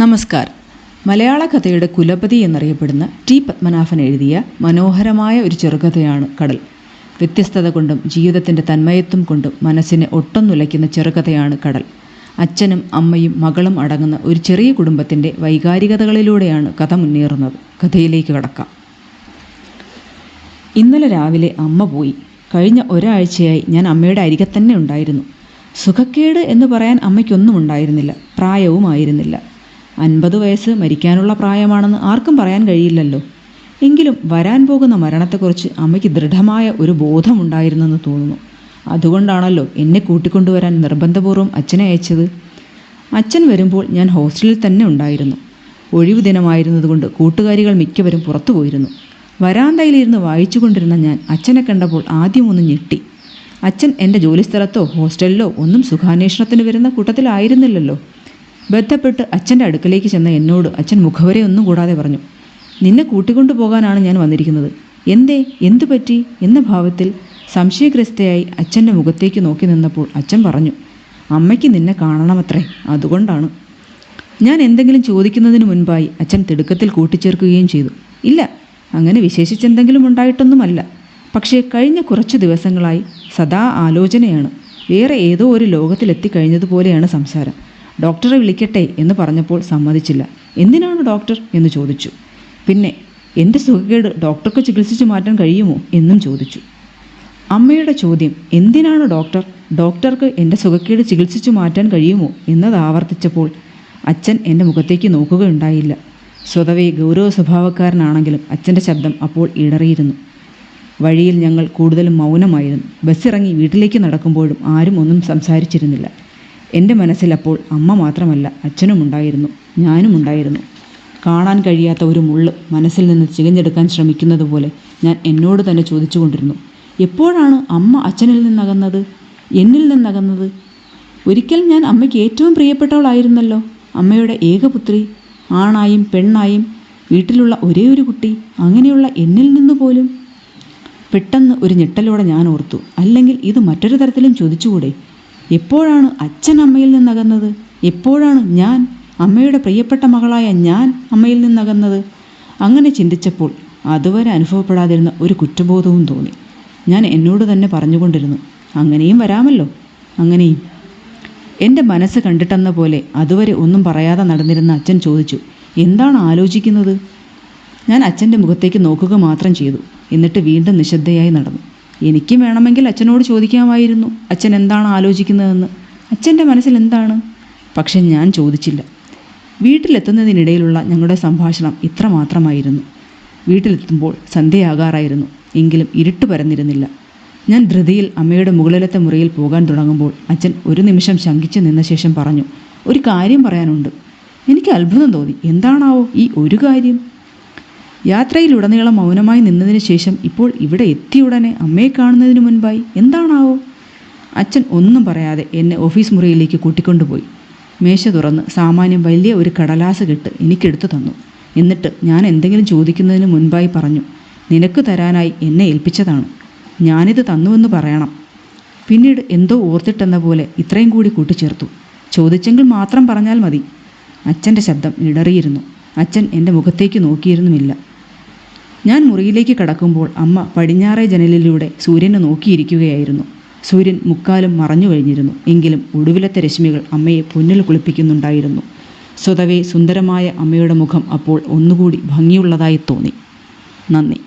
നമസ്കാരം. മലയാള കഥയുടെ കുലപതി എന്നറിയപ്പെടുന്ന ടി പത്മനാഭൻ എഴുതിയ മനോഹരമായ ഒരു ചെറുകഥയാണ് കടൽ. വ്യത്യസ്തത കൊണ്ടും ജീവിതത്തിൻ്റെ തന്മയത്വം കൊണ്ടും മനസ്സിനെ ഒട്ടം നുലയ്ക്കുന്ന ചെറുകഥയാണ് കടൽ. അച്ഛനും അമ്മയും മകളും അടങ്ങുന്ന ഒരു ചെറിയ കുടുംബത്തിൻ്റെ വൈകാരികതകളിലൂടെയാണ് കഥ മുന്നേറുന്നത്. കഥയിലേക്ക് കടക്കാം. ഇന്നലെ രാവിലെ അമ്മ പോയി. കഴിഞ്ഞ ഒരാഴ്ചയായി ഞാൻ അമ്മയുടെ അരികെ തന്നെ ഉണ്ടായിരുന്നു. സുഖക്കേട് എന്ന് പറയാൻ അമ്മയ്ക്കൊന്നും ഉണ്ടായിരുന്നില്ല, പ്രായവുമായിരുന്നില്ല. 50 വയസ്സ് മരിക്കാനുള്ള പ്രായമാണെന്ന് ആർക്കും പറയാൻ കഴിയില്ലല്ലോ. എങ്കിലും വരാൻ പോകുന്ന മരണത്തെക്കുറിച്ച് അമ്മയ്ക്ക് ദൃഢമായ ഒരു ബോധമുണ്ടായിരുന്നെന്ന് തോന്നുന്നു. അതുകൊണ്ടാണല്ലോ എന്നെ കൂട്ടിക്കൊണ്ടുവരാൻ നിർബന്ധപൂർവ്വം അച്ഛനെ അയച്ചത്. അച്ഛൻ വരുമ്പോൾ ഞാൻ ഹോസ്റ്റലിൽ തന്നെ ഉണ്ടായിരുന്നു. ഒഴിവു ദിനമായിരുന്നതുകൊണ്ട് കൂട്ടുകാരികൾ മിക്കവരും പുറത്തു പോയിരുന്നു. വരാന്തയിലിരുന്ന് വായിച്ചു കൊണ്ടിരുന്ന ഞാൻ അച്ഛനെ കണ്ടപ്പോൾ ആദ്യം ഒന്ന് ഞെട്ടി. അച്ഛൻ എൻ്റെ ജോലിസ്ഥലത്തോ ഹോസ്റ്റലിലോ ഒന്നും സുഖാന്വേഷണത്തിന് വരുന്ന കൂട്ടത്തിലായിരുന്നില്ലല്ലോ. ബന്ധപ്പെട്ട് അച്ഛൻ്റെ അടുക്കലേക്ക് ചെന്ന എന്നോട് അച്ഛൻ മുഖവരെ ഒന്നും കൂടാതെ പറഞ്ഞു, നിന്നെ കൂട്ടിക്കൊണ്ടു പോകാനാണ് ഞാൻ വന്നിരിക്കുന്നത്. എന്തു പറ്റി എന്ന ഭാവത്തിൽ സംശയഗ്രസ്തയായി അച്ഛൻ്റെ മുഖത്തേക്ക് നോക്കി നിന്നപ്പോൾ അച്ഛൻ പറഞ്ഞു, അമ്മയ്ക്ക് നിന്നെ കാണണമത്രേ, അതുകൊണ്ടാണ്. ഞാൻ എന്തെങ്കിലും ചോദിക്കുന്നതിന് മുൻപായി അച്ഛൻ തിടുക്കത്തിൽ കൂട്ടിച്ചേർക്കുകയും ചെയ്തു, ഇല്ല, അങ്ങനെ വിശേഷിച്ചെന്തെങ്കിലും ഉണ്ടായിട്ടൊന്നുമല്ല. പക്ഷേ കഴിഞ്ഞ കുറച്ചു ദിവസങ്ങളായി സദാ ആലോചനയാണ്. വേറെ ഏതോ ഒരു ലോകത്തിലെത്തിക്കഴിഞ്ഞതുപോലെയാണ് സംസാരം. ഡോക്ടറെ വിളിക്കട്ടെ എന്ന് പറഞ്ഞപ്പോൾ സമ്മതിച്ചില്ല. എന്തിനാണ് ഡോക്ടർ എന്ന് ചോദിച്ചു. പിന്നെ എൻ്റെ സുഖക്കേട് ഡോക്ടർക്ക് ചികിത്സിച്ചു മാറ്റാൻ കഴിയുമോ എന്നും ചോദിച്ചു. അമ്മയുടെ ചോദ്യം എന്തിനാണ് ഡോക്ടർക്ക് എൻ്റെ സുഖക്കേട് ചികിത്സിച്ചു മാറ്റാൻ കഴിയുമോ എന്നത് ആവർത്തിച്ചപ്പോൾ അച്ഛൻ എൻ്റെ മുഖത്തേക്ക് നോക്കുകയുണ്ടായില്ല. സ്വതവേ ഗൗരവ സ്വഭാവക്കാരനാണെങ്കിലും അച്ഛൻ്റെ ശബ്ദം അപ്പോൾ ഇടറിയിരുന്നു. വഴിയിൽ ഞങ്ങൾ കൂടുതലും മൗനമായിരുന്നു. ബസ്സിറങ്ങി വീട്ടിലേക്ക് നടക്കുമ്പോഴും ആരും ഒന്നും സംസാരിച്ചിരുന്നില്ല. എൻ്റെ മനസ്സിലപ്പോൾ അമ്മ മാത്രമല്ല, അച്ഛനും ഉണ്ടായിരുന്നു, ഞാനും ഉണ്ടായിരുന്നു. കാണാൻ കഴിയാത്ത ഒരു മുള്ള് മനസ്സിൽ നിന്ന് ചികഞ്ഞെടുക്കാൻ ശ്രമിക്കുന്നത് പോലെ ഞാൻ എന്നോട് തന്നെ ചോദിച്ചു കൊണ്ടിരുന്നു, എപ്പോഴാണ് അമ്മ അച്ഛനിൽ നിന്നകന്നത്, എന്നിൽ നിന്നകന്നത്? ഒരിക്കൽ ഞാൻ അമ്മയ്ക്ക് ഏറ്റവും പ്രിയപ്പെട്ടവളായിരുന്നല്ലോ, അമ്മയുടെ ഏകപുത്രി, ആണായും പെണ്ണായും വീട്ടിലുള്ള ഒരേ ഒരു കുട്ടി. അങ്ങനെയുള്ള എന്നിൽ നിന്ന് പോലും. പെട്ടെന്ന് ഒരു ഞെട്ടലോടെ ഞാൻ ഓർത്തു, അല്ലെങ്കിൽ ഇത് മറ്റൊരു തരത്തിലും ചോദിച്ചുകൂടെ? എപ്പോഴാണ് അച്ഛൻ അമ്മയിൽ നിന്നകന്നത്? എപ്പോഴാണ് ഞാൻ, അമ്മയുടെ പ്രിയപ്പെട്ട മകളായ ഞാൻ, അമ്മയിൽ നിന്നകന്നത്? അങ്ങനെ ചിന്തിച്ചപ്പോൾ അതുവരെ അനുഭവപ്പെടാതിരുന്ന ഒരു കുറ്റബോധവും തോന്നി. ഞാൻ എന്നോട് തന്നെ പറഞ്ഞുകൊണ്ടിരുന്നു, അങ്ങനെയും വരാമല്ലോ, അങ്ങനെയും. എൻ്റെ മനസ്സ് കണ്ടിട്ടെന്ന പോലെ അതുവരെ ഒന്നും പറയാതെ നടന്നിരുന്ന അച്ഛൻ ചോദിച്ചു, എന്താണ് ആലോചിക്കുന്നത്? ഞാൻ അച്ഛൻ്റെ മുഖത്തേക്ക് നോക്കുക മാത്രം ചെയ്തു. എന്നിട്ട് വീണ്ടും നിശബ്ദയായി നടന്നു. എനിക്കും വേണമെങ്കിൽ അച്ഛനോട് ചോദിക്കാമായിരുന്നു അച്ഛൻ എന്താണ് ആലോചിക്കുന്നതെന്ന്, അച്ഛൻ്റെ മനസ്സിൽ എന്താണ്. പക്ഷെ ഞാൻ ചോദിച്ചില്ല. വീട്ടിലെത്തുന്നതിനിടയിലുള്ള ഞങ്ങളുടെ സംഭാഷണം ഇത്ര മാത്രമായിരുന്നു. വീട്ടിലെത്തുമ്പോൾ സന്ധ്യയാകാറായിരുന്നു. എങ്കിലും ഇരുട്ട് പരന്നിരുന്നില്ല. ഞാൻ ധൃതിയിൽ അമ്മയുടെ മുകളിലത്തെ മുറിയിൽ പോകാൻ തുടങ്ങുമ്പോൾ അച്ഛൻ ഒരു നിമിഷം ശങ്കിച്ചു നിന്ന ശേഷം പറഞ്ഞു, ഒരു കാര്യം പറയാനുണ്ട്. എനിക്ക് അത്ഭുതം തോന്നി. എന്താണാവോ ഈ ഒരു കാര്യം? യാത്രയിലുടനീളം മൗനമായി നിന്നതിന് ശേഷം ഇപ്പോൾ ഇവിടെ എത്തിയുടനെ അമ്മയെ കാണുന്നതിന് മുൻപായി എന്താണാവോ? അച്ഛൻ ഒന്നും പറയാതെ എന്നെ ഓഫീസ് മുറിയിലേക്ക് കൂട്ടിക്കൊണ്ടുപോയി. മേശ തുറന്ന് സാമാന്യം വലിയ ഒരു കടലാസ് കെട്ട് എനിക്കെടുത്തു തന്നു. എന്നിട്ട് ഞാൻ എന്തെങ്കിലും ചോദിക്കുന്നതിന് മുൻപായി പറഞ്ഞു, നിനക്ക് തരാനായി എന്നെ ഏൽപ്പിച്ചതാണ്, ഞാനിത് തന്നുവെന്ന് പറയണം. പിന്നീട് എന്തോ ഓർത്തിട്ടെന്ന പോലെ ഇത്രയും കൂടി കൂട്ടിച്ചേർത്തു, ചോദിച്ചെങ്കിൽ മാത്രം പറഞ്ഞാൽ മതി. അച്ഛൻ്റെ ശബ്ദം ഇടറിയിരുന്നു. അച്ഛൻ എൻ്റെ മുഖത്തേക്ക് നോക്കിയിരുന്നുമില്ല. ഞാൻ മുറിയിലേക്ക് കടക്കുമ്പോൾ അമ്മ പടിഞ്ഞാറേ ജനലിലൂടെ സൂര്യനെ നോക്കിയിരിക്കുകയായിരുന്നു. സൂര്യൻ മുക്കാലും മറഞ്ഞു കഴിഞ്ഞിരുന്നു. എങ്കിലും ഒടുവിലത്തെ രശ്മികൾ അമ്മയെ പൊന്നിൽ കുളിപ്പിക്കുന്നുണ്ടായിരുന്നു. സ്വതവേ സുന്ദരമായ അമ്മയുടെ മുഖം അപ്പോൾ ഒന്നുകൂടി ഭംഗിയുള്ളതായി തോന്നി. നന്ദി.